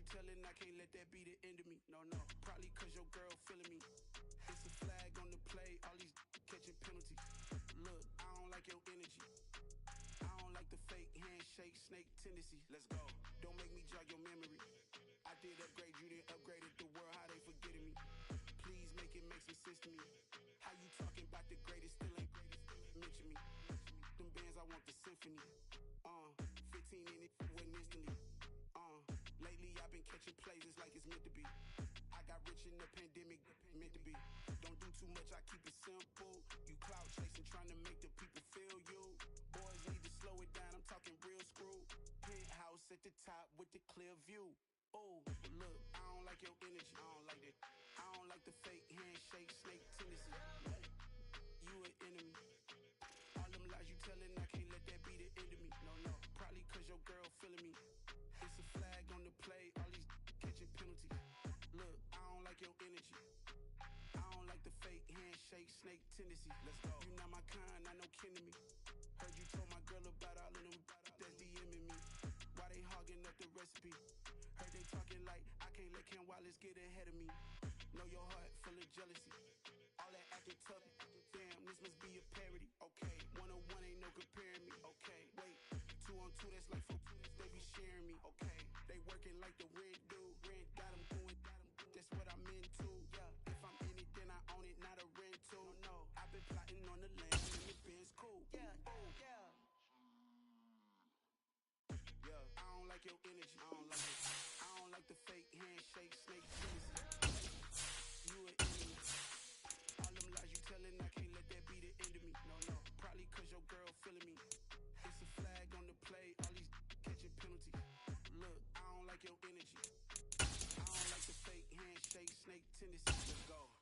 telling I can't let that be the end of me. No, no, probably cause your girl feeling me. It's a flag on the play, all these catching penalties. Look, I don't like your energy. I don't like the fake handshake, snake tendency. Let's go. Don't make me jog your memory. I did upgrade, you didn't upgrade it. The world, how they forgetting me. Please make it make some sense to me. How you talking about the greatest, still ain't greatest, mention me. Them bands, I want the symphony. 15 in it, wasn't instantly. Lately I've been catching plays, it's like it's meant to be. I got rich in the pandemic, meant to be. Don't do too much, I keep it simple. You clout chasing, trying to make the people feel you. Boys need to slow it down, I'm talking real screw. Penthouse at the top with the clear view. Oh, look, I don't like your energy, I don't like that. I don't like the fake handshake, snake tendency. You an enemy. All them lies you telling, I can't let that be the end of me. No, no, probably cause your girl feeling me. It's a flag on the play, all these catching penalties. Look, I don't like your energy. I don't like the fake handshake, snake tendency. Let's go. You not my kind, I know kin to me. Heard you told my girl about all of them that's DMing me. Why they hogging up the recipe? Heard they talking like I can't let Ken Wallace get ahead of me. Know your heart full of jealousy. All that acting tough, damn, this must be a parody. Okay, 1-on-1 ain't no comparing me. Okay, wait, 2-on-2, that's like 4. They be sharing me. Okay, they working like the rent dude. Rent got them going, that's what I'm into. Yeah, if I'm in it, then I own it, not a rental. No, I've been plotting on the land and it been's cool. Yeah, yeah. Yeah, I don't like your energy, I don't like it. I don't like the fake handshake, snake tendency. You an enemy. All them lies you telling, I can't let that be the end of me. No, no, probably cause your girl feeling me. It's a flag on the play, all these catching penalties. Look, I don't like your energy. I don't like the fake handshake, snake tendency. Let's go.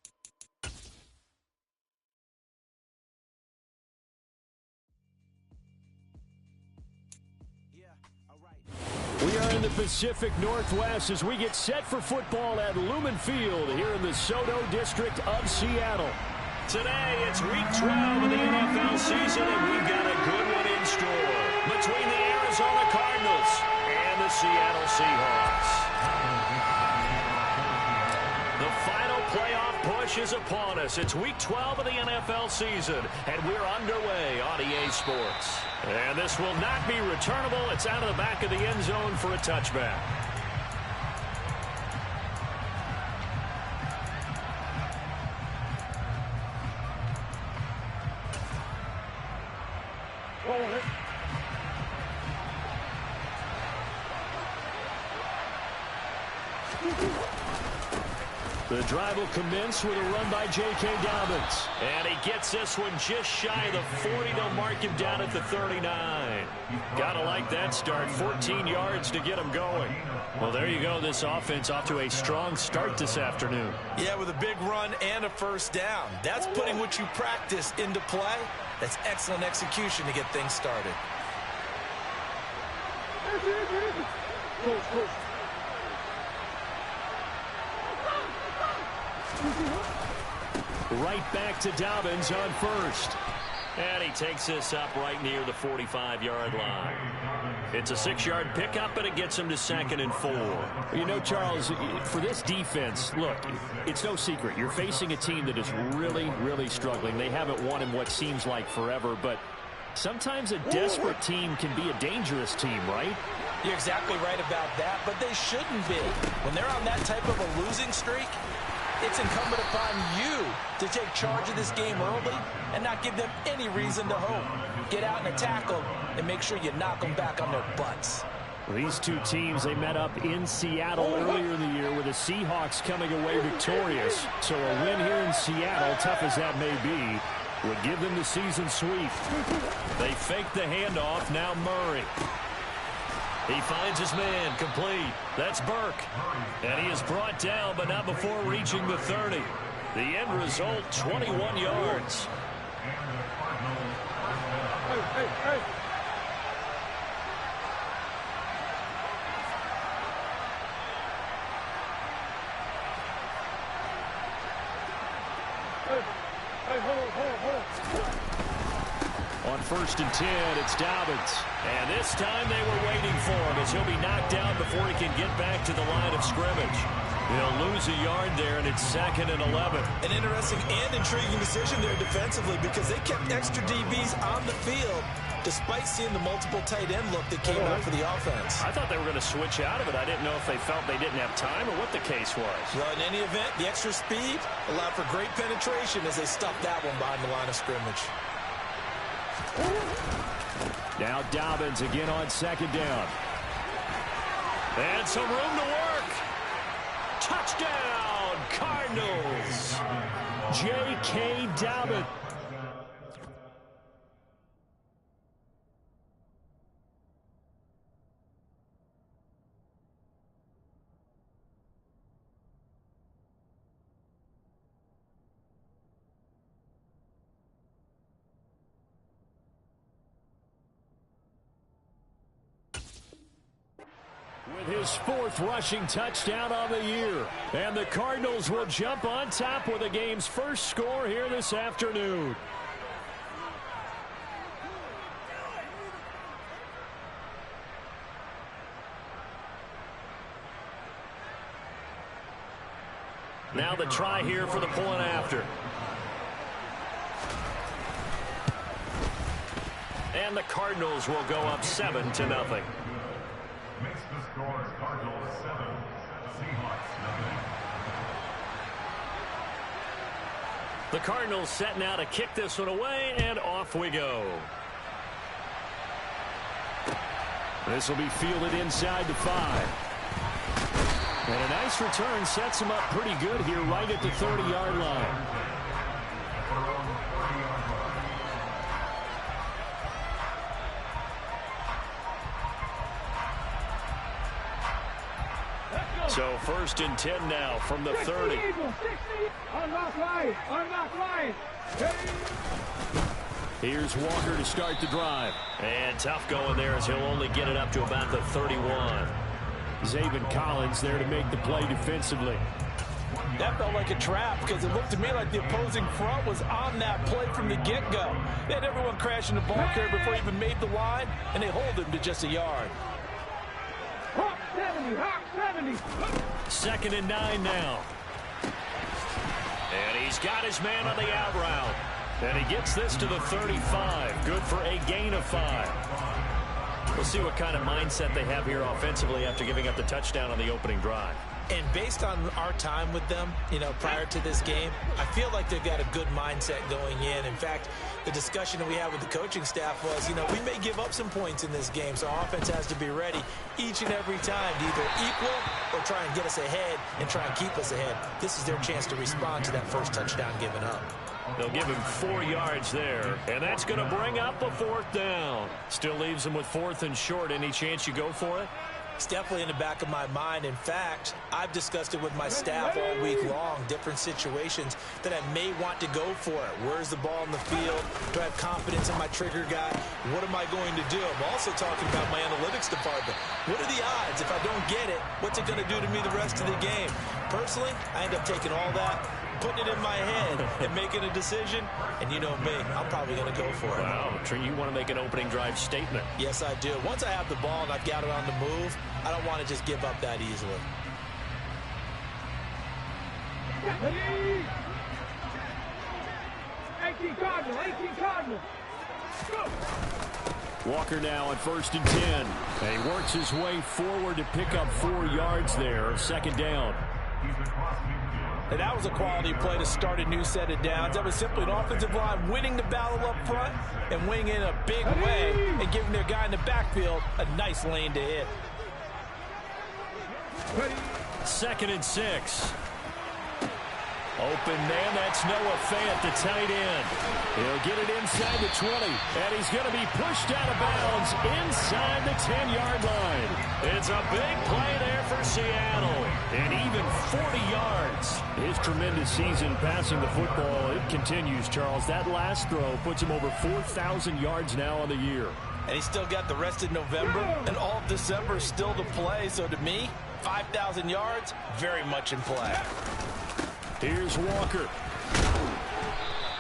We are in the Pacific Northwest as we get set for football at Lumen Field here in the SoDo district of Seattle. Today, it's week 12 of the NFL season, and we've got a good one in store between the Arizona Cardinals and the Seattle Seahawks. The final playoff push is upon us. It's week 12 of the NFL season, and we're underway on EA Sports. And this will not be returnable. It's out of the back of the end zone for a touchback. The drive will commence with a run by J.K. Dobbins. And he gets this one just shy of the 40. They'll mark him down at the 39. Gotta like that start. 14 yards to get him going. Well, there you go. This offense off to a strong start this afternoon. Yeah, with a big run and a first down. That's putting what you practice into play. That's excellent execution to get things started. Right back to Dobbins on first. And he takes this up right near the 45-yard line. It's a 6-yard pickup, and it gets him to 2nd and 4. You know, Charles, for this defense, look, it's no secret. You're facing a team that is really, really struggling. They haven't won in what seems like forever, but sometimes a desperate team can be a dangerous team, right? You're exactly right about that, but they shouldn't be. When they're on that type of a losing streak, it's incumbent upon you to take charge of this game early and not give them any reason to hope. Get out in a tackle and make sure you knock them back on their butts. These two teams, they met up in Seattle earlier in the year with the Seahawks coming away victorious. So a win here in Seattle, tough as that may be, would give them the season sweep. They fake the handoff, now Murray. He finds his man, complete. That's Burke. And he is brought down, but not before reaching the 30. The end result, 21 yards. Hey. Hold on. On 1st and 10, it's Dobbins. And this time they were waiting for him as he'll be knocked down before he can get back to the line of scrimmage. He'll lose a yard there, and it's 2nd and 11. An interesting and intriguing decision there defensively because they kept extra DBs on the field despite seeing the multiple tight end look that came out for the offense. I thought they were going to switch out of it. I didn't know if they felt they didn't have time or what the case was. Well, in any event, the extra speed allowed for great penetration as they stuffed that one behind the line of scrimmage. Now Dobbins again on 2nd down. And some room to work. Touchdown, Cardinals. J.K. Dobbins. With his 4th rushing touchdown on the year. And the Cardinals will jump on top with the game's first score here this afternoon. Now the try here for the point after. And the Cardinals will go up 7-0. Makes the score Cardinals 7, Seahawks 9. The Cardinals set now to kick this one away, and off we go. This will be fielded inside the 5. And a nice return sets him up pretty good here right at the 30-yard line. So 1st and 10 now from the 30. Here's Walker to start the drive. And tough going there as he'll only get it up to about the 31. Zaven Collins there to make the play defensively. That felt like a trap because it looked to me like the opposing front was on that play from the get-go. They had everyone crashing the ball carrier before he even made the line, and they hold him to just a yard. 2nd and 9 now. And he's got his man on the out route. And he gets this to the 35. Good for a gain of 5. We'll see what kind of mindset they have here offensively after giving up the touchdown on the opening drive. And based on our time with them, prior to this game, I feel like they've got a good mindset going in. In fact, the discussion that we had with the coaching staff was, we may give up some points in this game, so our offense has to be ready each and every time to either equal or try and get us ahead and try and keep us ahead. This is their chance to respond to that first touchdown given up. They'll give him 4 yards there, and that's going to bring up a 4th down. Still leaves him with 4th and short. Any chance you go for it? It's definitely in the back of my mind. In fact, I've discussed it with my staff all week long, different situations that I may want to go for it. Where's the ball in the field? Do I have confidence in my trigger guy? What am I going to do? I'm also talking about my analytics department. What are the odds? If I don't get it, what's it going to do to me the rest of the game? Personally, I end up taking all that, putting it in my head, and making a decision. And you know me, I'm probably going to go for it. Wow, you want to make an opening drive statement. Yes, I do. Once I have the ball and I've got it on the move, I don't want to just give up that easily. 18 Cardinals. Go! Walker now on 1st and 10. And he works his way forward to pick up 4 yards there. 2nd down. And that was a quality play to start a new set of downs. That was simply an offensive line winning the battle up front and winning in a big way and giving their guy in the backfield a nice lane to hit. 2nd and 6. Open man, that's Noah Fant, the tight end. He'll get it inside the 20, and he's going to be pushed out of bounds inside the 10-yard line. It's a big play there for Seattle, and even 40 yards. His tremendous season passing the football, it continues, Charles. That last throw puts him over 4,000 yards now on the year. And he's still got the rest of November and all of December still to play. So to me, 5,000 yards, very much in play. Here's Walker.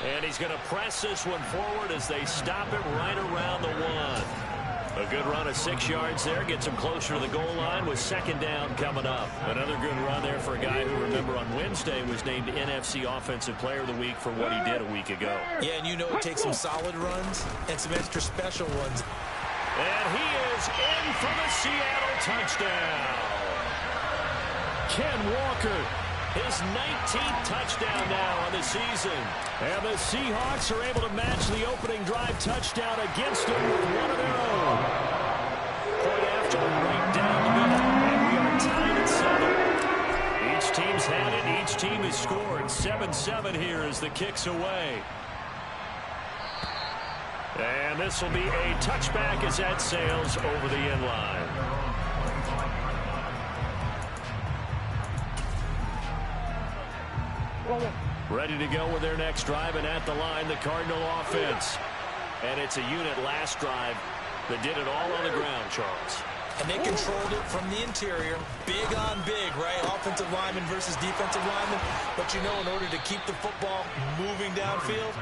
And he's going to press this one forward as they stop it right around the 1. A good run of 6 yards there. Gets him closer to the goal line with second down coming up. Another good run there for a guy who, remember, on Wednesday was named NFC Offensive Player of the Week for what he did a week ago. Yeah, and you know it takes some solid runs and some extra special ones. And he is in for the Seattle touchdown. Ken Walker, his 19th touchdown now on the season. And the Seahawks are able to match the opening drive touchdown against them with one of their own. Point after right down the middle. And we are tied at 7. Each team's had it. Each team has scored. 7-7 here as the kick's away. And this will be a touchback as that sails over the end line. Ready to go with their next drive, and at the line, the Cardinal offense. And it's a unit last drive that did it all on the ground, Charles. And they controlled it from the interior. Big on big, right? Offensive lineman versus defensive lineman. But you know, in order to keep the football moving downfield,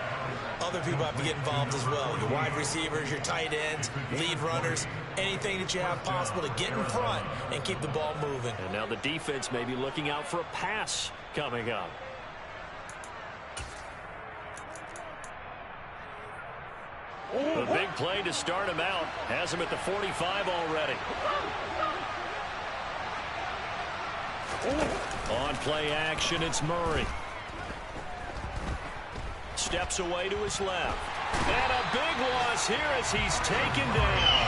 other people have to get involved as well. Your wide receivers, your tight ends, lead runners, anything that you have possible to get in front and keep the ball moving. And now the defense may be looking out for a pass coming up. The big play to start him out. Has him at the 45 already. On play action, it's Murray. Steps away to his left. And a big loss here as he's taken down.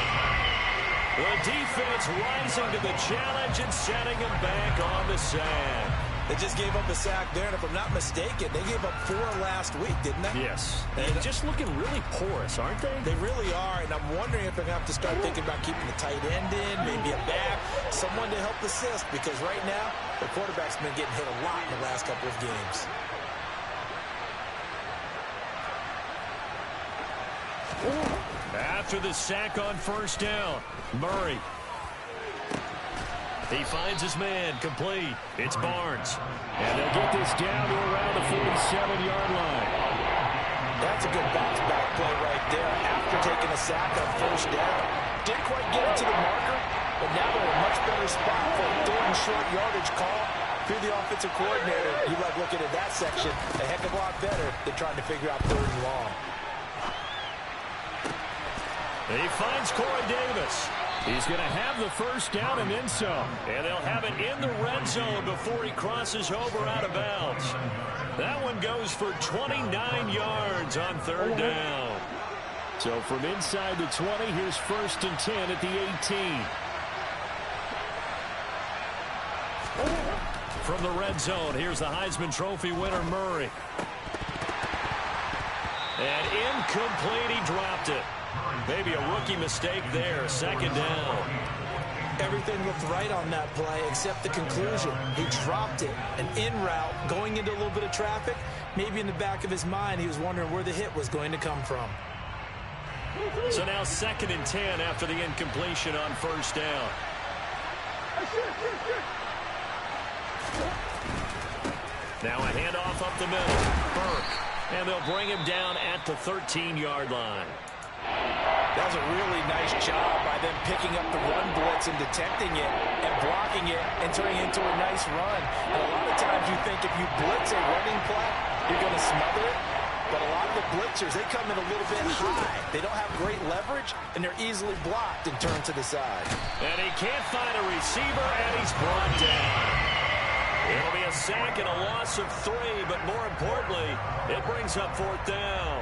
The defense rising to the challenge and setting him back on the sand. They just gave up a sack there, and if I'm not mistaken, they gave up 4 last week, didn't they? Yes. And just looking really porous, aren't they? They really are, and I'm wondering if they're going to have to start thinking about keeping the tight end in, maybe a back, someone to help assist, because right now, the quarterback's been getting hit a lot in the last couple of games. After the sack on first down, Murray. He finds his man, complete. It's Barnes. And they'll get this down to around the 47-yard line. That's a good bounce-back play right there after taking a sack on first down. Didn't quite get it to the marker, but now they're in a much better spot for a third and short yardage call. If you're the offensive coordinator, you like looking at that section a heck of a lot better than trying to figure out third and long. He finds Corey Davis. He's going to have the first down and then some. And they'll have it in the red zone before he crosses over out of bounds. That one goes for 29 yards on third down. So from inside the 20, here's 1st and 10 at the 18. From the red zone, here's the Heisman Trophy winner, Murray. And incomplete, he dropped it. Maybe a rookie mistake there, 2nd down. Everything looked right on that play except the conclusion. He dropped it, an in route, going into a little bit of traffic. Maybe in the back of his mind, he was wondering where the hit was going to come from. So now 2nd and 10 after the incompletion on first down. Now a handoff up the middle. Burke. And they'll bring him down at the 13-yard line. That was a really nice job by them picking up the run blitz and detecting it and blocking it and turning it into a nice run. And a lot of times you think if you blitz a running play, you're going to smother it. But a lot of the blitzers, they come in a little bit high. They don't have great leverage, and they're easily blocked and turned to the side. And he can't find a receiver, and he's brought down. It'll be a sack and a loss of 3, but more importantly, it brings up 4th down.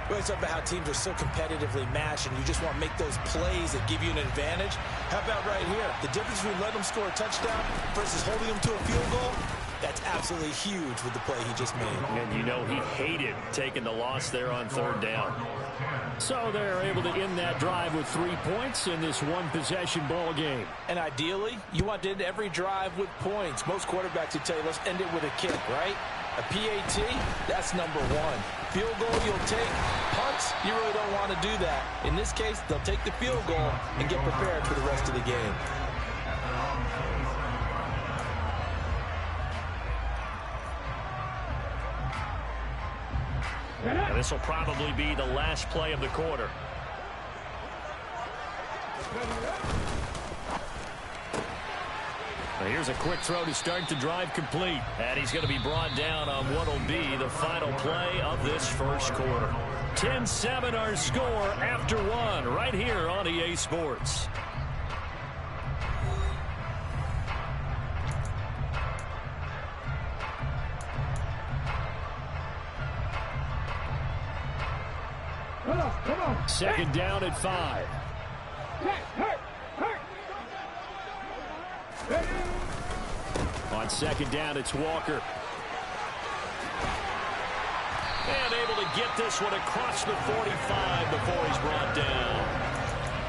We always talk about how teams are so competitively matched, and you just want to make those plays that give you an advantage. How about right here? The difference between letting them score a touchdown versus holding them to a field goal, that's absolutely huge with the play he just made. And you know he hated taking the loss there on 3rd down. So they're able to end that drive with 3 points in this one-possession ball game. And ideally, you want to end every drive with points. Most quarterbacks would tell you, let's end it with a kick, right? A PAT, that's number 1. Field goal you'll take. Punts, you really don't want to do that. In this case, they'll take the field goal and get prepared for the rest of the game. And this will probably be the last play of the quarter. Now here's a quick throw to start the drive complete. And he's going to be brought down on what will be the final play of this first quarter. 10-7 our score after one right here on EA Sports. Come on. Second down at 5. On second down, it's Walker. And able to get this one across the 45 before he's brought down.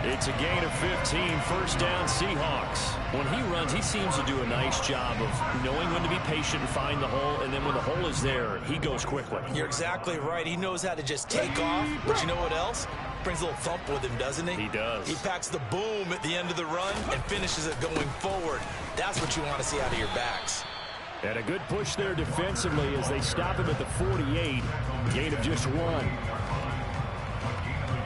It's a gain of 15, first down Seahawks. When he runs, he seems to do a nice job of knowing when to be patient and find the hole, and then when the hole is there, he goes quickly. You're exactly right. He knows how to just take off, but you know what else? Brings a little thump with him, doesn't he? He does. He packs the boom at the end of the run and finishes it going forward. That's what you want to see out of your backs. And a good push there defensively as they stop him at the 48. Gain of just 1.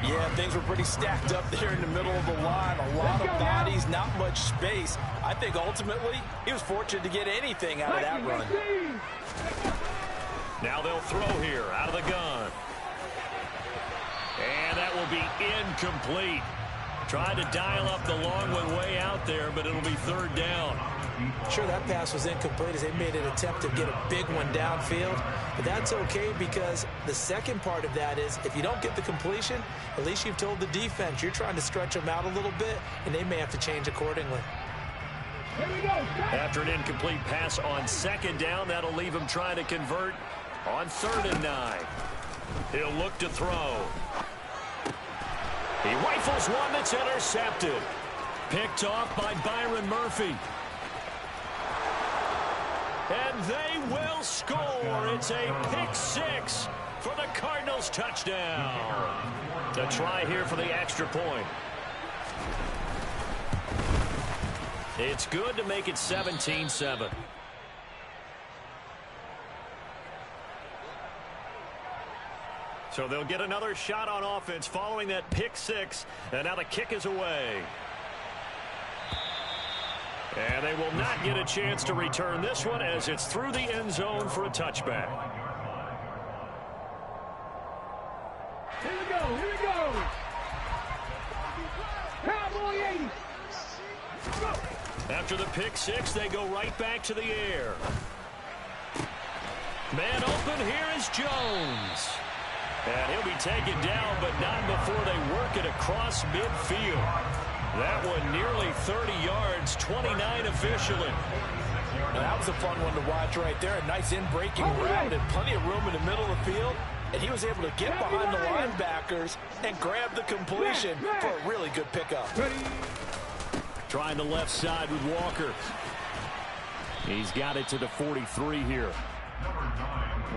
Yeah, things were pretty stacked up there in the middle of the line. A lot of bodies, not much space. I think ultimately he was fortunate to get anything out of that run. Now they'll throw here out of the gun. And that will be incomplete. Tried to dial up the long one way out there, but it'll be third down. Sure, that pass was incomplete as they made an attempt to get a big one downfield. But that's okay because the second part of that is if you don't get the completion, at least you've told the defense you're trying to stretch them out a little bit, and they may have to change accordingly. After an incomplete pass on second down, that'll leave him trying to convert on 3rd and 9. He'll look to throw. He rifles one that's intercepted. Picked off by Byron Murphy. And they will score. It's a pick 6 for the Cardinals touchdown. The try here for the extra point. It's good to make it 17-7. So they'll get another shot on offense following that pick 6. And now the kick is away. And they will not get a chance to return this one as it's through the end zone for a touchback. Here we go. Cowboy 80. After the pick 6, they go right back to the air. Man open, here is Jones. And he'll be taken down, but not before they work it across midfield. That one nearly 30 yards, 29 officially. Now, that was a fun one to watch right there. A nice in-breaking route and plenty of room in the middle of the field. And he was able to get behind the linebackers and grab the completion for a really good pickup. Trying the left side with Walker. He's got it to the 43 here.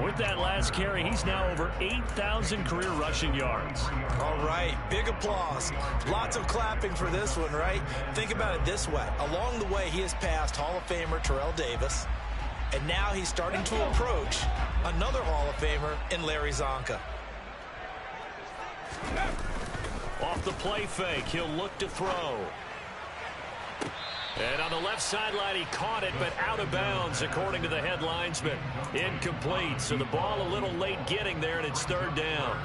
With that last carry, he's now over 8,000 career rushing yards. All right, big applause. Lots of clapping for this one, right? Think about it this way. Along the way, he has passed Hall of Famer Terrell Davis, and now he's starting to approach another Hall of Famer in Larry Zonka. Off the play fake, he'll look to throw. And on the left sideline, he caught it, but out of bounds, according to the head linesman. Incomplete, so the ball a little late getting there, and it's third down.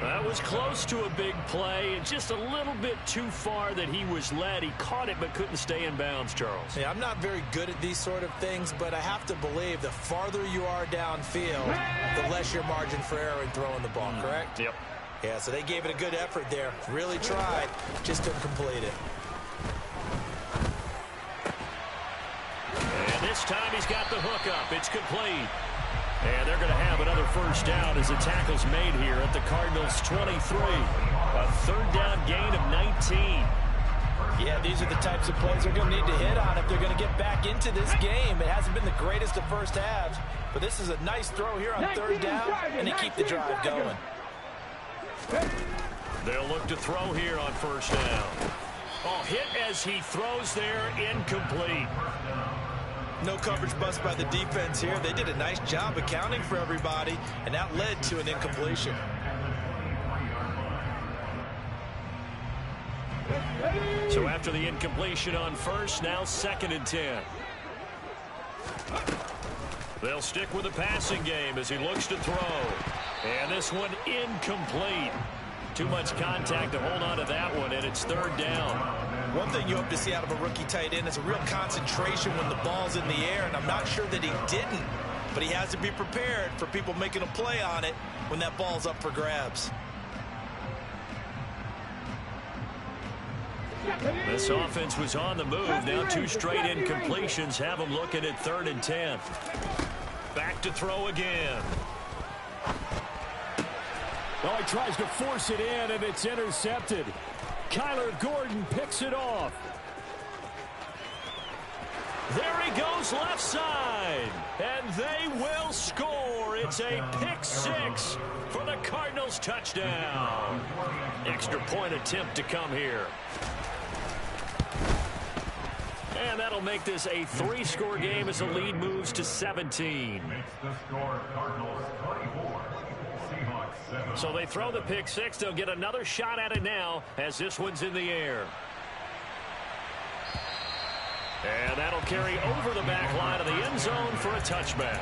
That was close to a big play, and just a little bit too far that he was led. He caught it, but couldn't stay in bounds, Charles. Yeah, I'm not very good at these sort of things, but I have to believe the farther you are downfield, the less your margin for error in throwing the ball, correct? Yep. Yeah, so they gave it a good effort there. Really tried, just couldn't complete it. And this time he's got the hook up. It's complete. And they're going to have another first down as the tackle's made here at the Cardinals' 23. A third down gain of 19. Yeah, these are the types of plays they're going to need to hit on if they're going to get back into this game. It hasn't been the greatest of first halves, but this is a nice throw here on third down, and they keep the drive going. They'll look to throw here on first down. Oh, hit as he throws there, incomplete. No coverage bust by the defense here. They did a nice job accounting for everybody, and that led to an incompletion. So after the incompletion on first, now 2nd and 10. They'll stick with the passing game as he looks to throw. And this one incomplete. Too much contact to hold on to that one, and it's 3rd down. One thing you hope to see out of a rookie tight end is a real concentration when the ball's in the air, and I'm not sure that he didn't. But he has to be prepared for people making a play on it when that ball's up for grabs. This offense was on the move. Now 2 straight incompletions have them looking at 3rd and 10. Back to throw again. Oh, he tries to force it in, and it's intercepted. Kyler Gordon picks it off. There he goes left side. And they will score. It's a pick 6 for the Cardinals touchdown. Extra point attempt to come here. And that'll make this a 3-score game as the lead moves to 17. Makes the score Cardinals 24. Seahawks 7. So they throw the pick 6. They'll get another shot at it now as this one's in the air. And that'll carry over the back line of the end zone for a touchback.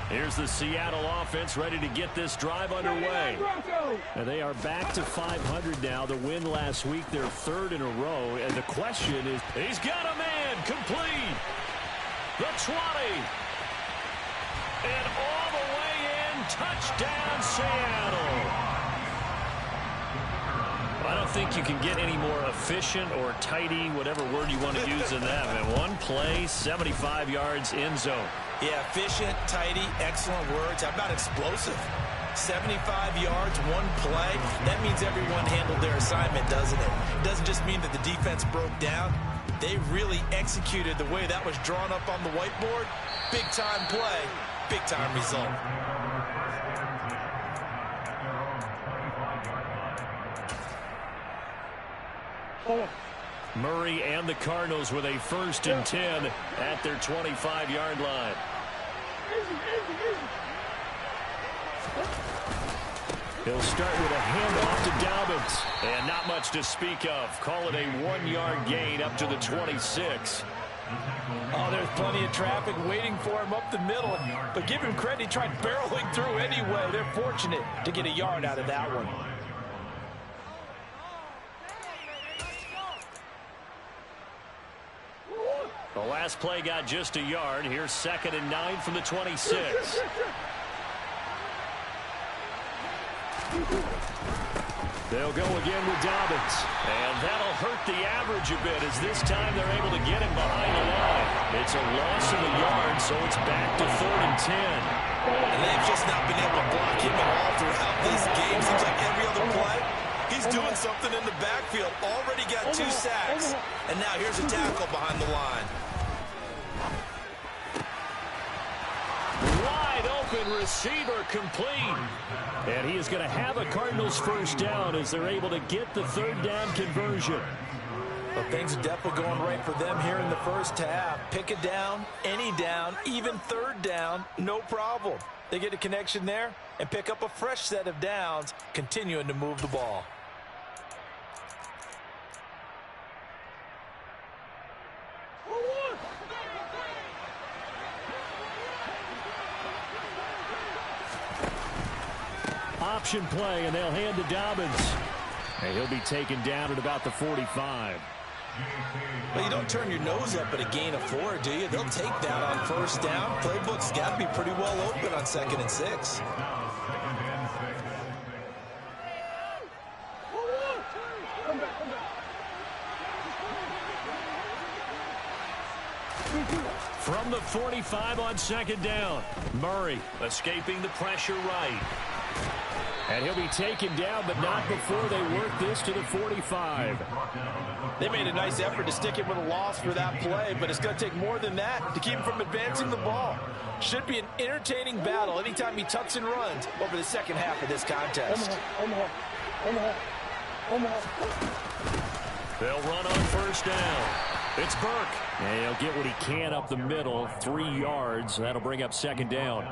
Here's the Seattle offense ready to get this drive underway. And they are back to 500 now. The win last week, their 3rd in a row. And the question is, he's got a man complete. The 20. And all the way in, touchdown Seattle. I don't think you can get any more efficient or tidy, whatever word you want to use than that. Man, one play, 75 yards, end zone. Yeah, efficient, tidy, excellent words. How about explosive? 75 yards, one play. That means everyone handled their assignment, doesn't it? It doesn't just mean that the defense broke down. They really executed the way that was drawn up on the whiteboard. Big-time play, big-time result. Murray and the Cardinals with a 1st and 10 at their 25-yard line. He'll start with a handoff to Dobbins. And not much to speak of. Call it a 1-yard gain up to the 26. Oh, there's plenty of traffic waiting for him up the middle. But give him credit, he tried barreling through anyway. They're fortunate to get a yard out of that one. The last play got just a yard. Here's 2nd and 9 from the 26. They'll go again with Dobbins. And that'll hurt the average a bit as this time they're able to get him behind the line. It's a loss of a yard, so it's back to 3rd and 10. And they've just not been able to block him at all throughout this game. Seems like every other play, he's doing something in the backfield. Already got 2 sacks. And now here's a tackle behind the line. Wide open receiver complete. And he is going to have a Cardinals 1st down as they're able to get the 3rd down conversion. Well, things are definitely going right for them here in the first half. Pick it down, any down, even 3rd down, no problem. They get a connection there and pick up a fresh set of downs, continuing to move the ball. option play, and they'll hand to Dobbins. And he'll be taken down at about the 45. Well, you don't turn your nose up at a gain of 4, do you? They'll take that on first down. Playbook's got to be pretty well open on 2nd and 6. From the 45 on 2nd down. Murray escaping the pressure right. And he'll be taken down, but not before they work this to the 45. They made a nice effort to stick him with a loss for that play, but it's going to take more than that to keep him from advancing the ball. Should be an entertaining battle anytime he tucks and runs over the second half of this contest. They'll run on first down. It's Burke. And he'll get what he can up the middle, 3 yards. That'll bring up second down.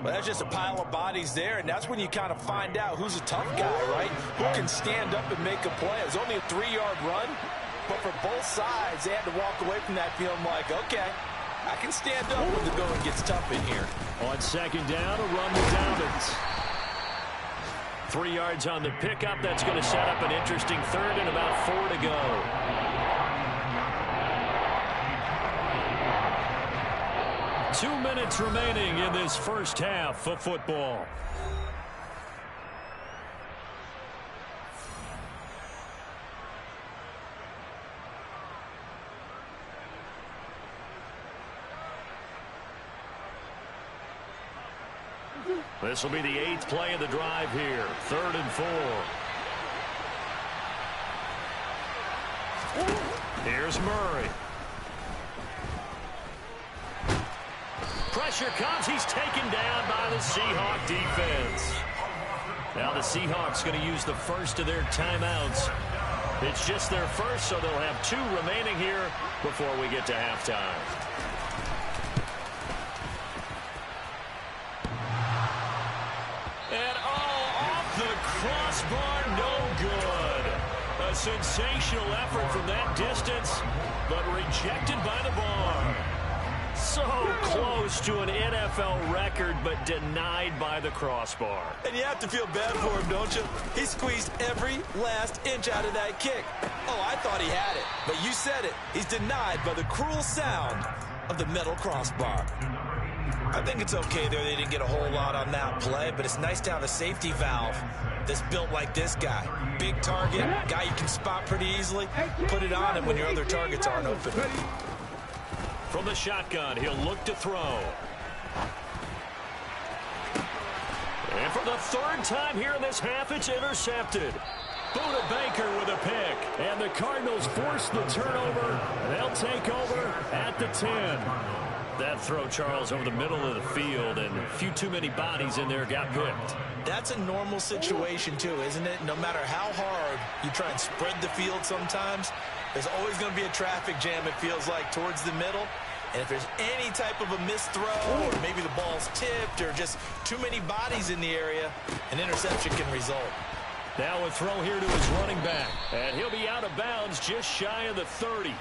Well, that's just a pile of bodies there, and that's when you kind of find out who's a tough guy, right? Who can stand up and make a play. It was only a 3-yard run, but for both sides, they had to walk away from that feeling like, okay, I can stand up when the going gets tough in here. On second down, a run with Dobbins. 3 yards on the pickup. That's going to set up an interesting third and about 4 to go. Two minutes remaining in this first half of football. This will be the 8th play of the drive here. 3rd and 4. Here's Murray. Pressure comes. He's taken down by the Seahawk defense. Now the Seahawks going to use the first of their timeouts. It's just their first, so they'll have 2 remaining here before we get to halftime. And off the crossbar, no good. A sensational effort from that distance, but rejected by the bar. So close to an NFL record, but denied by the crossbar. And you have to feel bad for him, don't you? He squeezed every last inch out of that kick. Oh, I thought he had it, but you said it. He's denied by the cruel sound of the metal crossbar. I think it's okay there. They didn't get a whole lot on that play, but it's nice to have a safety valve that's built like this guy. Big target, guy you can spot pretty easily. Put it on him when your other targets aren't open. From the shotgun, he'll look to throw. And for the 3rd time here in this half, it's intercepted. Buda Baker with a pick. And the Cardinals force the turnover. They'll take over at the 10. That throw, Charles, over the middle of the field, and a few too many bodies in there got picked. That's a normal situation, too, isn't it? No matter how hard you try and spread the field sometimes, there's always going to be a traffic jam, it feels like, towards the middle. And if there's any type of a missed throw, or maybe the ball's tipped, or just too many bodies in the area, an interception can result. Now a throw here to his running back. And he'll be out of bounds just shy of the 30.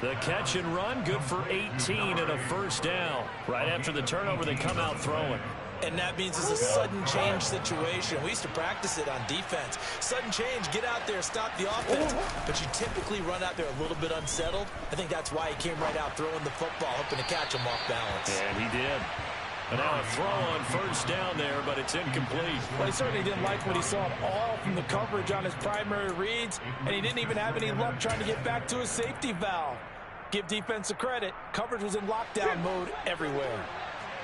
The catch and run, good for 18 and a first down. Right after the turnover, they come out throwing. And that means it's a sudden change situation. We used to practice it on defense. Sudden change, get out there, stop the offense. But you typically run out there a little bit unsettled. I think that's why he came right out throwing the football, hoping to catch him off balance. And he did. And now a throw on first down there, but it's incomplete. Well, he certainly didn't like what he saw at all from the coverage on his primary reads, and he didn't even have any luck trying to get back to his safety valve. Give defense a credit. Coverage was in lockdown mode everywhere.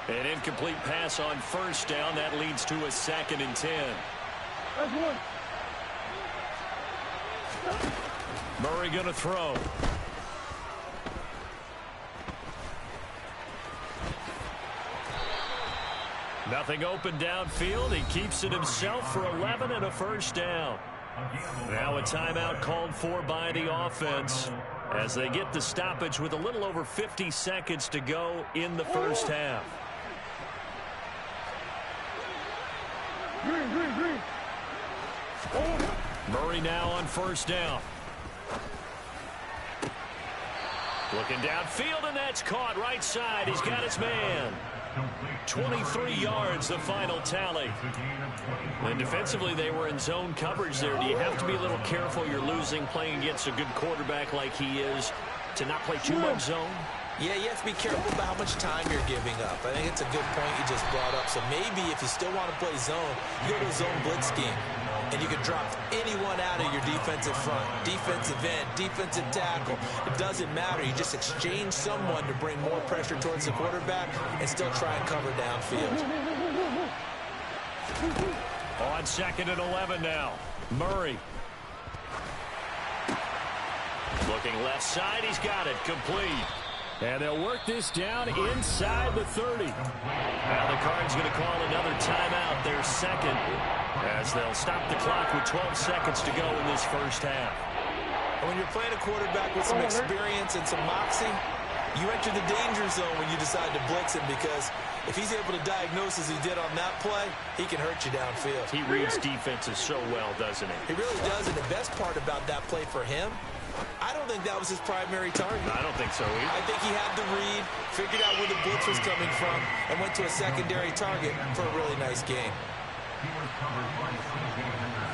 An incomplete pass on first down. That leads to a 2nd and 10. That's one. Murray going to throw. Nothing open downfield. He keeps it himself for 11 and a first down. Now a timeout called for by the offense as they get the stoppage with a little over 50 seconds to go in the first half. Green. Murray now on first down. Looking downfield, and that's caught right side. He's got his man. 23 yards, the final tally. And defensively, they were in zone coverage there. Do you have to be a little careful? You're losing, playing against a good quarterback like he is, to not play too much zone? Yeah, you have to be careful about how much time you're giving up. I think it's a good point you just brought up. So maybe if you still want to play zone, you go to a zone blitz scheme. And you can drop anyone out of your defensive front, defensive end, defensive tackle. It doesn't matter. You just exchange someone to bring more pressure towards the quarterback and still try and cover downfield. On 2nd and 11 now. Murray. Looking left side, he's got it. Complete. And they'll work this down inside the 30. Now the Cards going to call another timeout, their second, as they'll stop the clock with 12 seconds to go in this first half. And when you're playing a quarterback with some experience and some moxie, you enter the danger zone when you decide to blitz him, because if he's able to diagnose as he did on that play, he can hurt you downfield. He reads defenses so well, doesn't he? He really does, and the best part about that play for him, I don't think that was his primary target. I don't think so either. I think he had the read, figured out where the blitz was coming from, and went to a secondary target for a really nice game. He was covered by C.J. Henderson.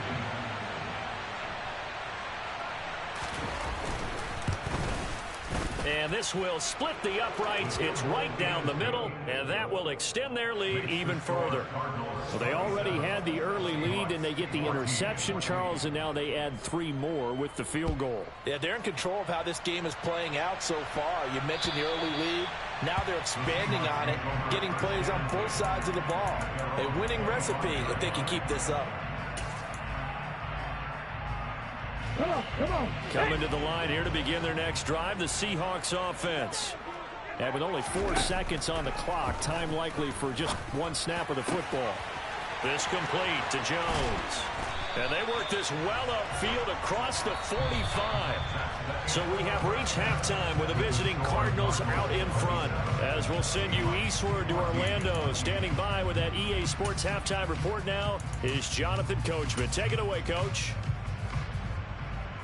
And this will split the uprights. It's right down the middle, and that will extend their lead even further. Well, they already had the early lead, and they get the interception, Charles, and now they add 3 more with the field goal. Yeah, they're in control of how this game is playing out so far. You mentioned the early lead. Now they're expanding on it, getting plays on both sides of the ball. A winning recipe if they can keep this up. Come on. Coming to the line here to begin their next drive, the Seahawks offense. And with only 4 seconds on the clock, time likely for just 1 snap of the football. This complete to Jones. And they work this well upfield across the 45. So we have reached halftime with the visiting Cardinals out in front. As we'll send you eastward to Orlando. Standing by with that EA Sports halftime report now is Jonathan Coachman. Take it away, Coach.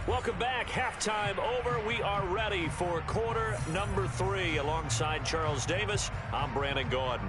Welcome back. Halftime over. We are ready for quarter number 3. Alongside Charles Davis, I'm Brandon Gordon.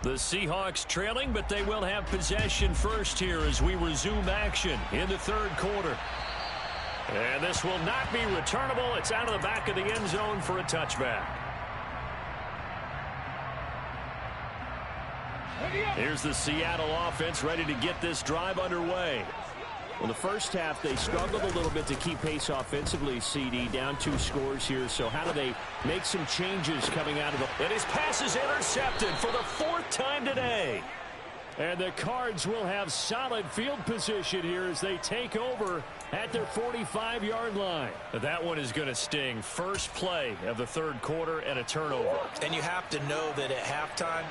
The Seahawks trailing, but they will have possession first here as we resume action in the third quarter. And this will not be returnable. It's out of the back of the end zone for a touchback. Here's the Seattle offense ready to get this drive underway. Well, the first half, they struggled a little bit to keep pace offensively, CD, down 2 scores here. So how do they make some changes coming out of the... And his pass is intercepted for the 4th time today. And the Cards will have solid field position here as they take over at their 45-yard line. That one is going to sting. First play of the third quarter and a turnover. And you have to know that at halftime,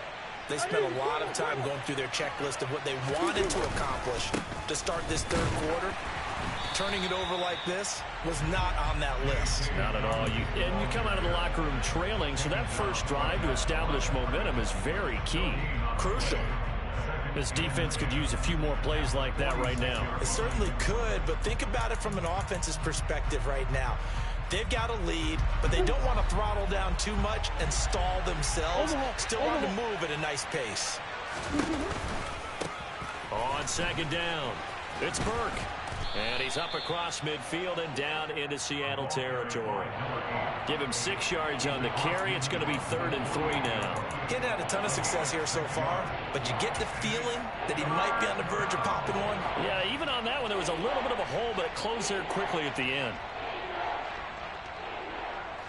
they spent a lot of time going through their checklist of what they wanted to accomplish to start this third quarter. Turning it over like this was not on that list. Not at all. And you come out of the locker room trailing, so that first drive to establish momentum is very key. Crucial. This defense could use a few more plays like that right now. It certainly could, but think about it from an offense's perspective right now. They've got a lead, but they don't want to throttle down too much and stall themselves. Still want to move at a nice pace. On second down, it's Burke. And he's up across midfield and down into Seattle territory. Give him 6 yards on the carry. It's going to be 3rd and 3 now. Getting had a ton of success here so far, but you get the feeling that he might be on the verge of popping one. Yeah, even on that one, there was a little bit of a hole, but it closed there quickly at the end.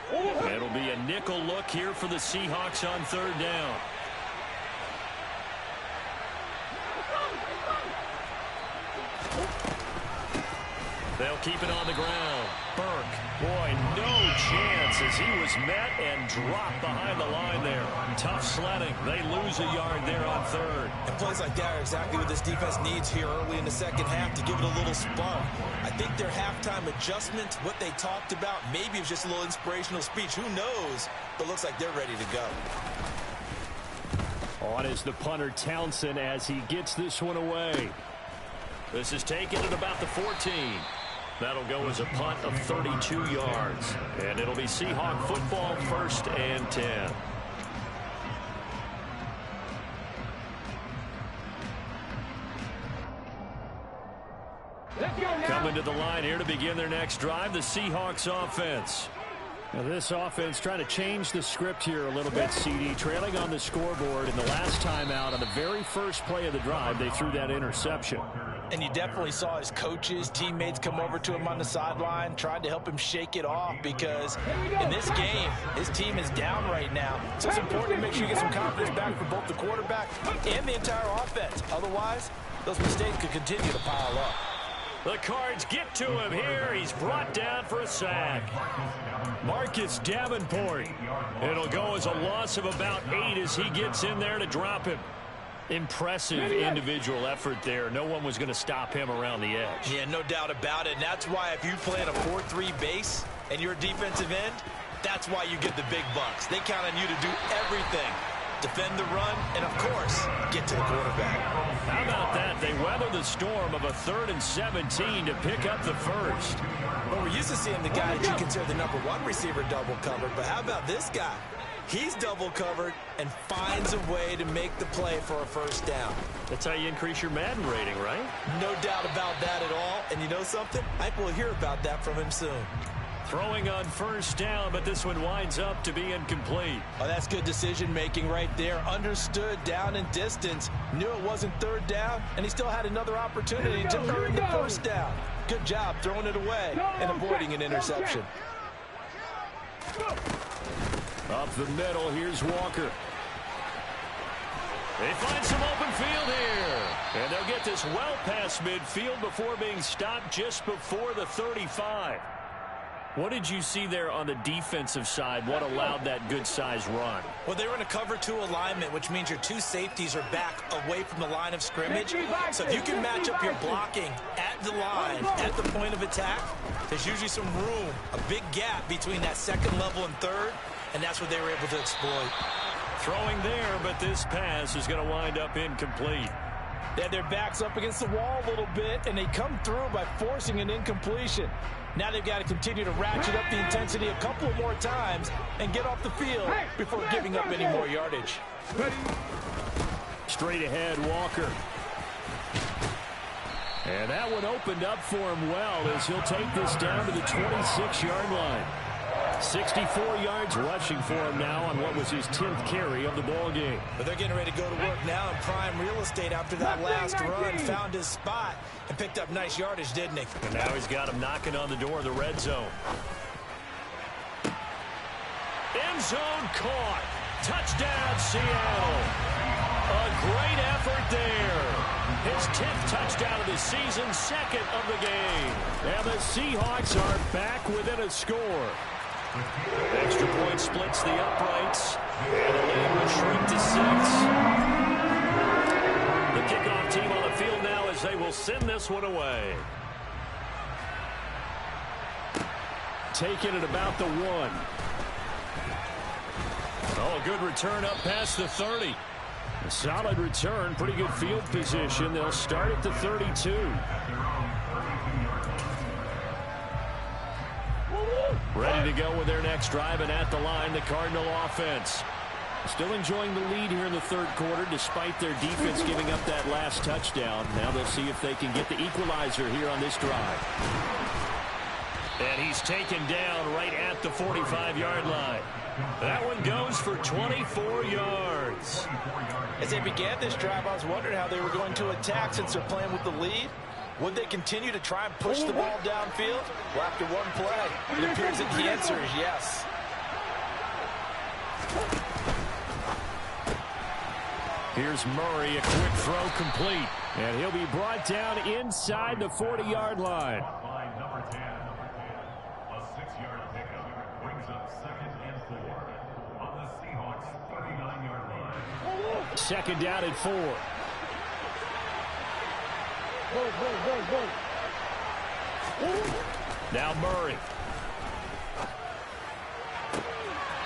It'll be a nickel look here for the Seahawks on 3rd down. They'll keep it on the ground. Burke, boy, no chance as he was met and dropped behind the line there. Tough sledding. They lose a yard there on 3rd. And plays like that are exactly what this defense needs here early in the second half to give it a little spark. I think their halftime adjustment, what they talked about, maybe it was just a little inspirational speech. Who knows? But looks like they're ready to go. On is the punter Townsend as he gets this one away. This is taken at about the 14. That'll go as a punt of 32 yards. And it'll be Seahawk football, 1st and 10. Let's go now. Coming to the line here to begin their next drive, the Seahawks offense. Now this offense trying to change the script here a little bit, CD. Trailing on the scoreboard, and the last time out on the very first play of the drive, they threw that interception. And you definitely saw his coaches, teammates come over to him on the sideline, tried to help him shake it off because in this game, his team is down right now. So it's important to make sure you get some confidence back for both the quarterback and the entire offense. Otherwise, those mistakes could continue to pile up. The Cards get to him here. He's brought down for a sack. Marcus Davenport. It'll go as a loss of about 8 as he gets in there to drop him. Impressive individual effort there. No one was going to stop him around the edge. Yeah, no doubt about it. And that's why if you play in a 4-3 base and you're a defensive end, that's why you get the big bucks. They count on you to do everything. Defend the run, and, of course, get to the quarterback. How about that? They weather the storm of a 3rd and 17 to pick up the first. Well, we're used to seeing the guy that you consider the #1 receiver double covered, but how about this guy? He's double covered and finds a way to make the play for a first down. That's how you increase your Madden rating, right? No doubt about that at all. And you know something? I think we'll hear about that from him soon. Throwing on first down, but this one winds up to be incomplete. Oh, that's good decision-making right there. Understood down and distance. Knew it wasn't 3rd down, and he still had another opportunity to earn the first down. Good job throwing it away and avoiding an interception. Up the middle, here's Walker. They find some open field here. And they'll get this well past midfield before being stopped just before the 35. What did you see there on the defensive side? What allowed that good-sized run? Well, they were in a cover 2 alignment, which means your 2 safeties are back away from the line of scrimmage. So if you can match up your blocking at the line, at the point of attack, there's usually some room, a big gap between that 2nd level and 3rd, and that's what they were able to exploit. Throwing there, but this pass is going to wind up incomplete. They had their backs up against the wall a little bit, and they come through by forcing an incompletion. Now they've got to continue to ratchet up the intensity a couple more times and get off the field before giving up any more yardage. Straight ahead, Walker. And that one opened up for him well as he'll take this down to the 26-yard line. 64 yards rushing for him now on what was his 10th carry of the ball game. But they're getting ready to go to work now in prime real estate after that last run. Found his spot and picked up nice yardage, didn't he? And now he's got him knocking on the door of the red zone. End zone caught. Touchdown, Seattle. A great effort there. His 10th touchdown of the season, 2nd of the game. And the Seahawks are back within a score. Extra point splits the uprights, and the lead will shrink to 6. The kickoff team on the field now as they will send this one away. Taking it about the 1. Oh, good return up past the 30. A solid return, pretty good field position. They'll start at the 32. Ready to go with their next drive, and at the line, the Cardinal offense. Still enjoying the lead here in the 3rd quarter despite their defense giving up that last touchdown. Now they'll see if they can get the equalizer here on this drive. And he's taken down right at the 45-yard line. That one goes for 24 yards. As they began this drive, I was wondering how they were going to attack since they're playing with the lead. Would they continue to try and push the ball downfield? Well, after one play, it appears that the answer is yes. Here's Murray, a quick throw complete. And he'll be brought down inside the 40-yard line. Number 10, a 6-yard pickup brings up 2nd and 4 on the Seahawks 39-yard line. 2nd down and 4. Now Murray.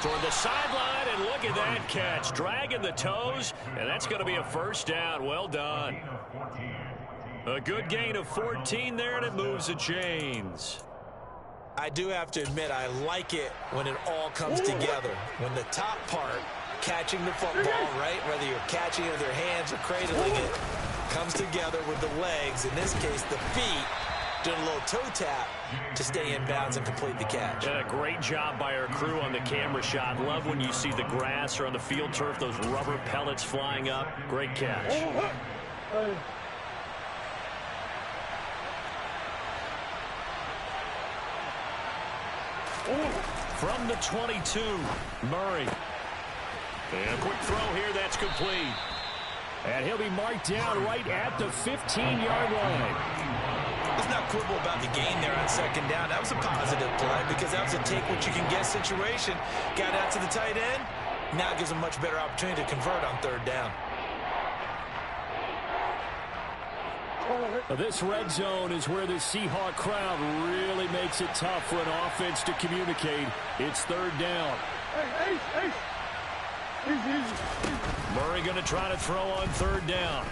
Toward the sideline, and look at that catch. Dragging the toes, and that's going to be a first down. Well done. A good gain of 14 there, and it moves the chains. I do have to admit, I like it when it all comes together. When the top part, catching the football, right, whether you're catching it with your hands or cradling it, comes together with the legs, in this case the feet, doing a little toe tap to stay in bounds and complete the catch. And a great job by our crew on the camera shot. Love when you see the grass or on the field turf, those rubber pellets flying up. Great catch. From the 22, Murray. And a quick throw here, that's complete. And he'll be marked down right at the 15-yard line. Let's not quibble about the gain there on second down. That was a positive play because that was a take-what-you-can-get situation. Got out to the tight end. Now gives him a much better opportunity to convert on third down. This red zone is where the Seahawk crowd really makes it tough for an offense to communicate. It's third down. Murray going to try to throw on third down.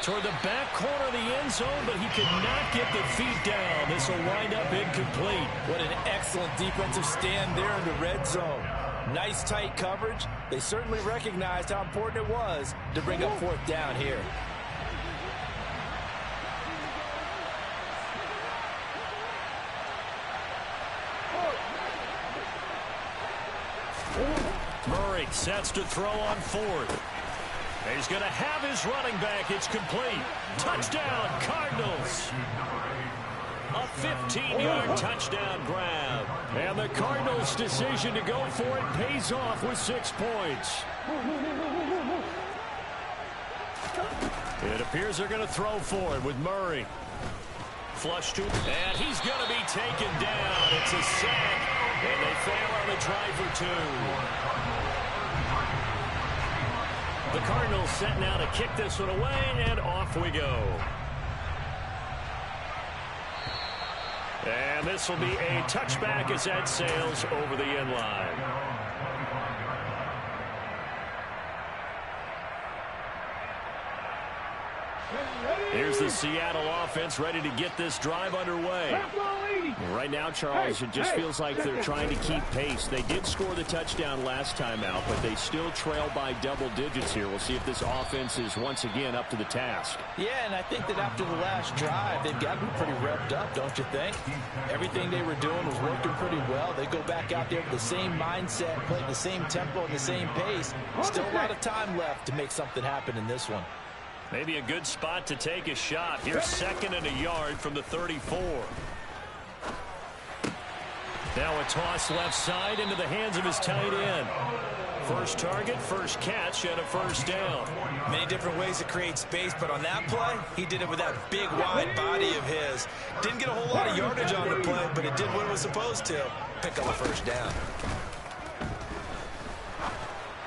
Toward the back corner of the end zone, but he could not get the feet down. This will wind up incomplete. What an excellent defensive stand there in the red zone. Nice tight coverage. They certainly recognized how important it was to bring up fourth down here. Murray sets to throw on fourth. He's going to have his running back. It's complete. Touchdown, Cardinals. A 15-yard touchdown grab. And the Cardinals' decision to go for it pays off with 6 points. It appears they're going to throw for it with Murray. Flush to, and he's going to be taken down. It's a sack, and they fail on the try for 2. The Cardinals set now to kick this one away, and off we go. And this will be a touchback as that sails over the end line. Here's the Seattle offense ready to get this drive underway. Right now, Charles, it just feels like they're trying to keep pace. They did score the touchdown last time out, but they still trail by double digits here. We'll see if this offense is once again up to the task. Yeah, and I think that after the last drive, they've got to be pretty revved up, don't you think? Everything they were doing was working pretty well. They go back out there with the same mindset, playing the same tempo and the same pace. Still a lot of time left to make something happen in this one. Maybe a good spot to take a shot. Here's 2nd and a yard from the 34. Now a toss left side into the hands of his tight end. First target, first catch, and a first down. Many different ways to create space, but on that play, he did it with that big, wide body of his. Didn't get a whole lot of yardage on the play, but it did what it was supposed to. Pick up a first down.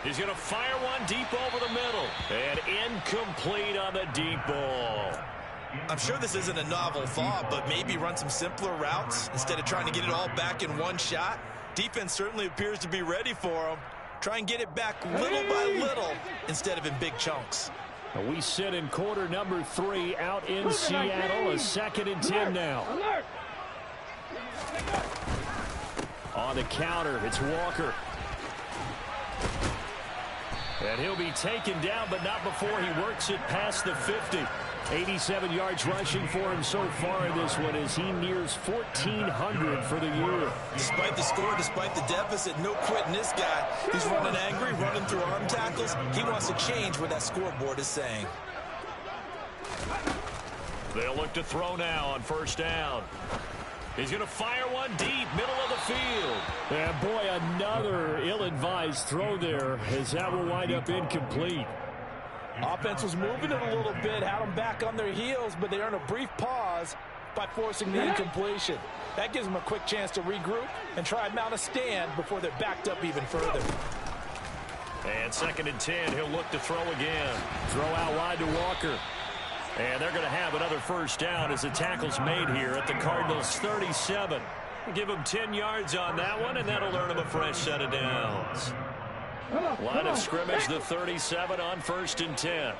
He's going to fire one deep over the middle. And incomplete on the deep ball. I'm sure this isn't a novel thought, but maybe run some simpler routes instead of trying to get it all back in one shot. Defense certainly appears to be ready for him. Try and get it back little by little instead of in big chunks. We sit in quarter number 3 out in Seattle. A 2nd and 10 now. On the counter, it's Walker. And he'll be taken down, but not before he works it past the 50. 87 yards rushing for him so far in this one as he nears 1,400 for the year. Despite the score, despite the deficit, no quitting this guy. He's running angry, running through arm tackles. He wants to change what that scoreboard is saying. They'll look to throw now on first down. He's going to fire one deep, middle of the field. And boy, another ill-advised throw there as that will wind up incomplete. Offense was moving it a little bit, had them back on their heels, but they earned a brief pause by forcing the incompletion. That gives them a quick chance to regroup and try and mount a stand before they're backed up even further. And 2nd and 10, he'll look to throw again. Throw out wide to Walker. And they're going to have another first down as the tackle's made here at the Cardinals' 37. Give them 10 yards on that one, and that'll earn them a fresh set of downs. Line of scrimmage, the 37 on 1st and 10.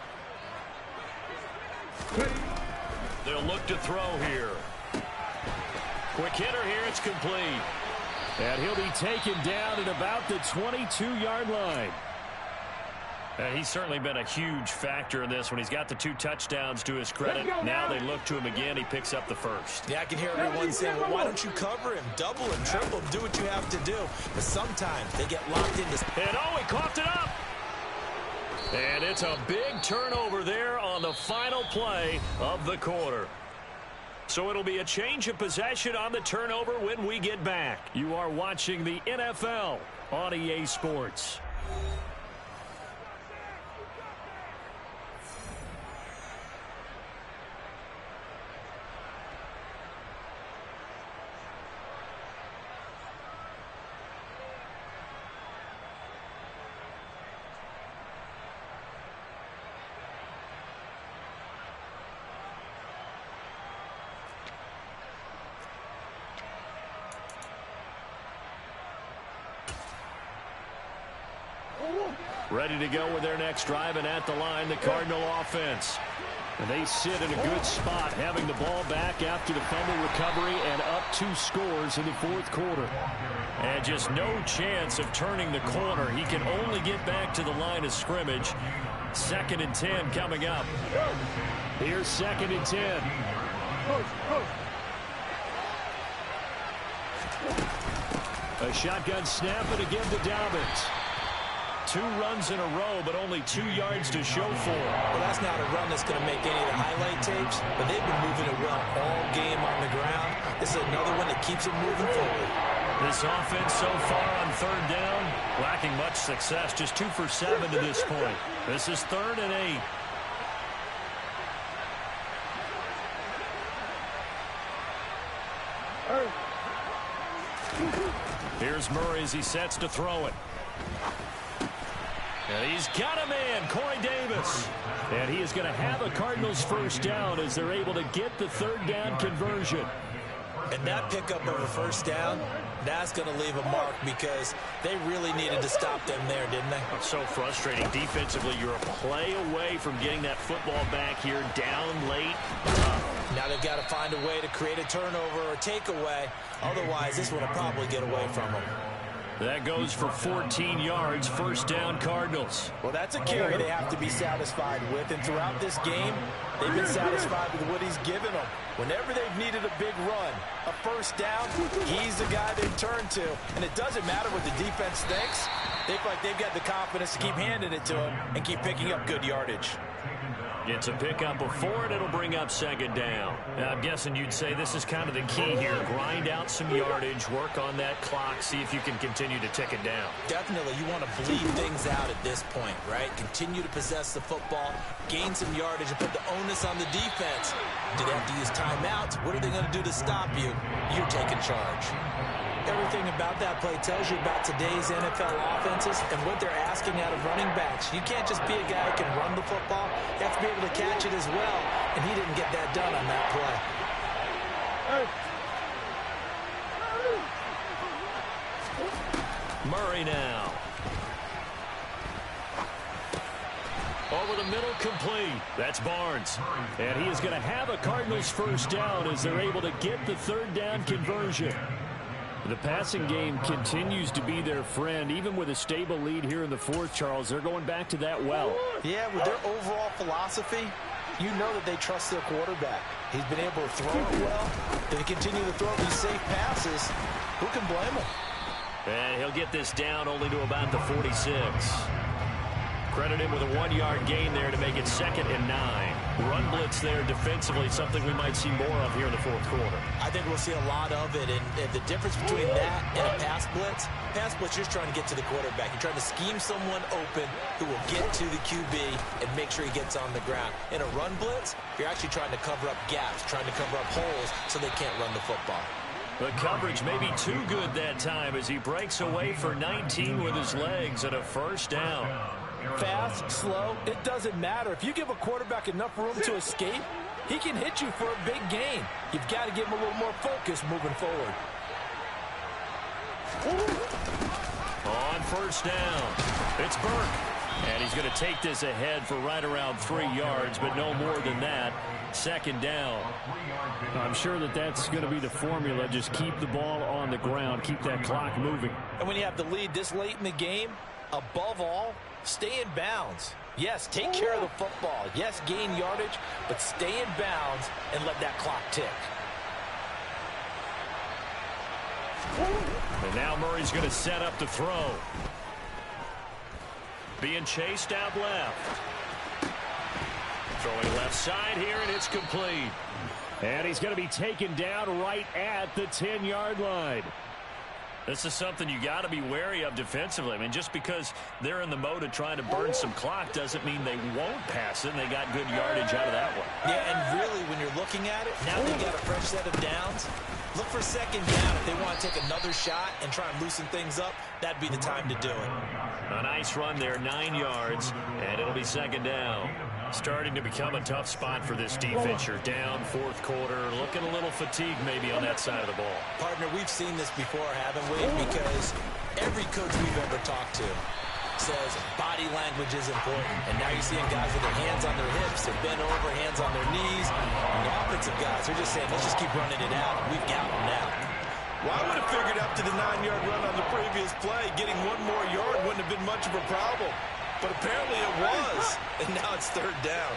They'll look to throw here. Quick hitter here, it's complete. And he'll be taken down at about the 22-yard line. He's certainly been a huge factor in this when he's got the 2 touchdowns to his credit. Now they look to him again. He picks up the first. Yeah, I can hear everyone saying, well, why don't you cover him? Double him, triple him, do what you have to do. But sometimes they get locked into... And he coughed it up. And it's a big turnover there on the final play of the quarter. So it'll be a change of possession on the turnover when we get back. You are watching the NFL on EA Sports. Ready to go with their next drive, and at the line, the Cardinal offense. And they sit in a good spot, having the ball back after the fumble recovery and up 2 scores in the 4th quarter. And just no chance of turning the corner. He can only get back to the line of scrimmage. 2nd and 10 coming up. Here's 2nd and 10. A shotgun snap and again to Dobbins. 2 runs in a row, but only 2 yards to show for it. Well, that's not a run that's going to make any of the highlight tapes, but they've been moving it well all game on the ground. This is another one that keeps them moving forward. This offense so far on 3rd down, lacking much success, just 2 for 7 to this point. This is 3rd and 8. Here's Murray as he sets to throw it. And he's got a man, Corey Davis. And he is going to have a Cardinals 1st down as they're able to get the 3rd down conversion. And that pickup of a 1st down, that's going to leave a mark because they really needed to stop them there, didn't they? It's so frustrating. Defensively, you're a play away from getting that football back here, down late. Now they've got to find a way to create a turnover or takeaway. Otherwise, this one will probably get away from them. That goes for 14 yards, 1st down Cardinals. Well, that's a carry they have to be satisfied with. And throughout this game, they've been satisfied with what he's given them. Whenever they've needed a big run, a 1st down, he's the guy they've turned to. And it doesn't matter what the defense thinks. They feel like they've got the confidence to keep handing it to him and keep picking up good yardage. It's a pickup of 4, and it'll bring up 2nd down. Now, I'm guessing you'd say this is kind of the key here. Grind out some yardage, work on that clock, see if you can continue to tick it down. Definitely. You want to bleed things out at this point, right? Continue to possess the football, gain some yardage, and put the onus on the defense. Do they have to use timeouts? What are they going to do to stop you? You're taking charge. Everything about that play tells you about today's NFL offenses and what they're asking out of running backs. You can't just be a guy who can run the football. You have to be able to catch it as well, and he didn't get that done on that play. Murray now. Over the middle, complete. That's Barnes. And he is going to have a Cardinals 1st down as they're able to get the 3rd down conversion. The passing game continues to be their friend. Even with a stable lead here in the 4th, Charles, they're going back to that well. Yeah, with their overall philosophy, you know that they trust their quarterback. He's been able to throw it well. If they continue to throw these safe passes, who can blame him? And he'll get this down only to about the 46. Credit him with a 1-yard gain there to make it 2nd and 9. Run blitz there defensively, something we might see more of here in the 4th quarter. I think we'll see a lot of it, and the difference between that and a pass blitz, you're just trying to get to the quarterback. You're trying to scheme someone open who will get to the QB and make sure he gets on the ground. In a run blitz, you're actually trying to cover up gaps, trying to cover up holes so they can't run the football. The coverage may be too good that time as he breaks away for 19 with his legs and a 1st down. Fast, slow, it doesn't matter. If you give a quarterback enough room to escape, he can hit you for a big gain. You've got to give him a little more focus moving forward. On 1st down, it's Burke. And he's going to take this ahead for right around 3 yards, but no more than that. 2nd down. I'm sure that that's going to be the formula. Just keep the ball on the ground. Keep that clock moving. And when you have the lead this late in the game, Above all, stay in bounds. Yes, take care of the football. Yes, gain yardage, but stay in bounds and let that clock tick. And now Murray's going to set up to throw. Being chased out left. Throwing left side here, and it's complete. And he's going to be taken down right at the 10-yard line. This is something you got to be wary of defensively. I mean, just because they're in the mode of trying to burn some clock doesn't mean they won't pass it, and they got good yardage out of that one. Yeah, and really, when you're looking at it, now they got a fresh set of downs. Look for second down. If they want to take another shot and try and loosen things up, that'd be the time to do it. A nice run there, 9 yards, and it'll be second down. Starting to become a tough spot for this defense. You're down fourth quarter, looking a little fatigued maybe on that side of the ball. Partner, we've seen this before, haven't we? Because every coach we've ever talked to says body language is important. And now you're seeing guys with their hands on their hips, they're bent over, hands on their knees. And the offensive guys are just saying, let's just keep running it out. We've got them now. Well, I would have figured up to the 9-yard run on the previous play. Getting one more yard wouldn't have been much of a problem. But apparently it was. And now it's third down.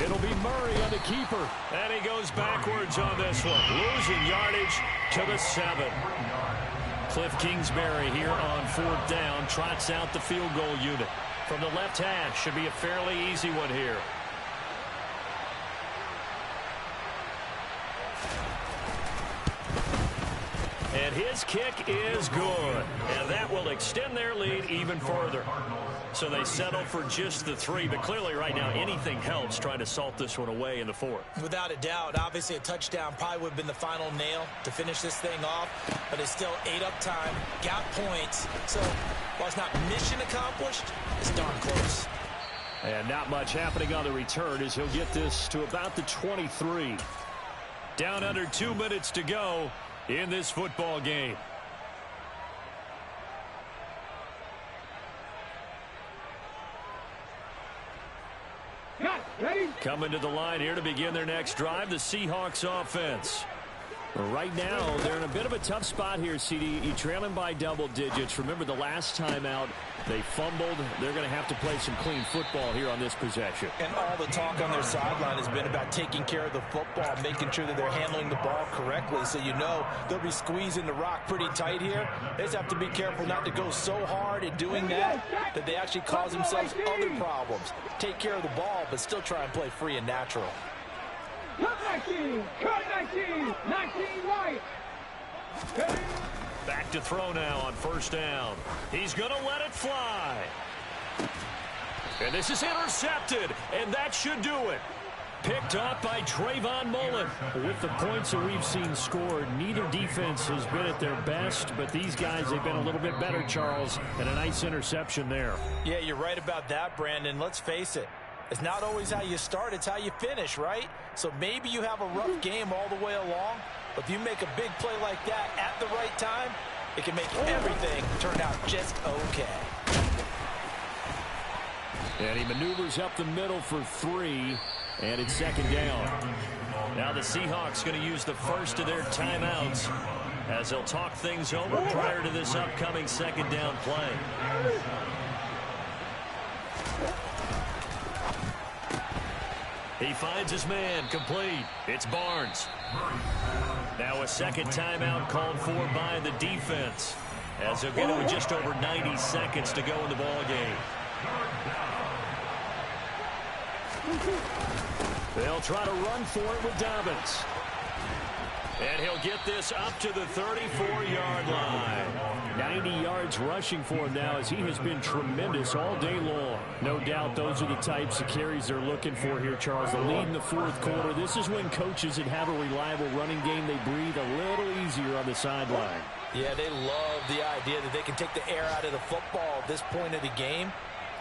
It'll be Murray on the keeper. And he goes backwards on this one. Losing yardage to the 7. Cliff Kingsbury here on fourth down. Trots out the field goal unit. From the left hash. Should be a fairly easy one here. And his kick is good. And that will extend their lead even further. So they settle for just the 3. But clearly right now anything helps trying to salt this one away in the 4th. Without a doubt, obviously a touchdown probably would have been the final nail to finish this thing off. But it's still ate up time, got points. So while it's not mission accomplished, it's darn close. And not much happening on the return as he'll get this to about the 23. Down under 2 minutes to go in this football game. Coming to the line here to begin their next drive, the Seahawks offense. Right now, they're in a bit of a tough spot here, CD. You're trailing by double digits. Remember the last time out, they fumbled. They're going to have to play some clean football here on this possession. And all the talk on their sideline has been about taking care of the football, making sure that they're handling the ball correctly. So you know they'll be squeezing the rock pretty tight here. They just have to be careful not to go so hard in doing that they actually cause themselves other problems. Take care of the ball, but still try and play free and natural. Cut 19! Cut 19! 19 right! Back to throw now on first down. He's going to let it fly. And this is intercepted, and that should do it. Picked off by Trayvon Mullen. With the points that we've seen scored, neither defense has been at their best, but these guys, they've been a little bit better, Charles, and a nice interception there. Yeah, you're right about that, Brandon. Let's face it. It's not always how you start, it's how you finish, right? So maybe you have a rough game all the way along, but if you make a big play like that at the right time, it can make everything turn out just okay. And he maneuvers up the middle for 3, and it's second down. Now the Seahawks going to use the first of their timeouts as they'll talk things over prior to this upcoming second down play. He finds his man, complete. It's Barnes. Now a second timeout called for by the defense as they'll get it with just over 90 seconds to go in the ball game. They'll try to run for it with Dobbins. And he'll get this up to the 34-yard line. 90 yards rushing for him now as he has been tremendous all day long. No doubt those are the types of carries they're looking for here, Charles. The lead in the fourth quarter. This is when coaches that have a reliable running game, they breathe a little easier on the sideline. Yeah, they love the idea that they can take the air out of the football at this point of the game.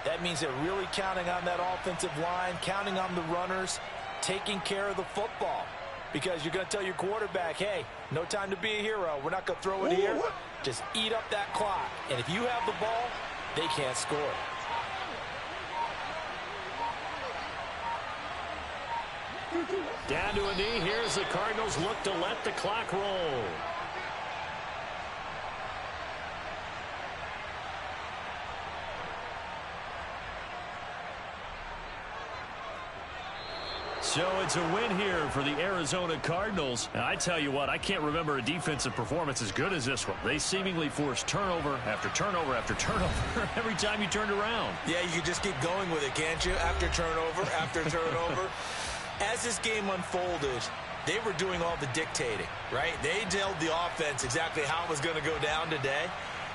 That means they're really counting on that offensive line, counting on the runners, taking care of the football. Because you're going to tell your quarterback, hey, no time to be a hero. We're not going to throw it here. Just eat up that clock. And if you have the ball, they can't score. Down to a knee. Here's the Cardinals look to let the clock roll. So it's a win here for the Arizona Cardinals. And I tell you what, I can't remember a defensive performance as good as this one. They seemingly forced turnover after turnover after turnover every time you turned around. Yeah, you can just keep going with it, can't you? After turnover, after turnover. As this game unfolded, they were doing all the dictating, right? They told the offense exactly how it was going to go down today.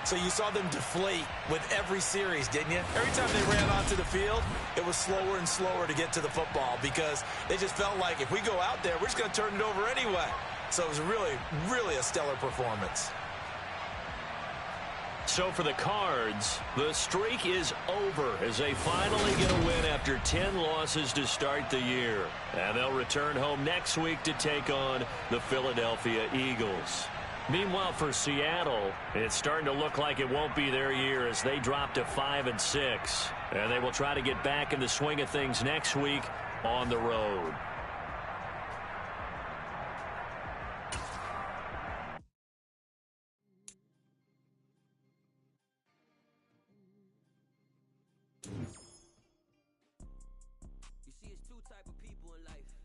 So you saw them deflate with every series, didn't you? Every time they ran onto the field, it was slower and slower to get to the football because they just felt like if we go out there, we're just going to turn it over anyway. So it was really, really a stellar performance. So for the Cards, the streak is over as they finally get a win after 10 losses to start the year. And they'll return home next week to take on the Philadelphia Eagles. Meanwhile, for Seattle, it's starting to look like it won't be their year as they drop to 5-6. And they will try to get back in the swing of things next week on the road. You see, it's two type of people in life.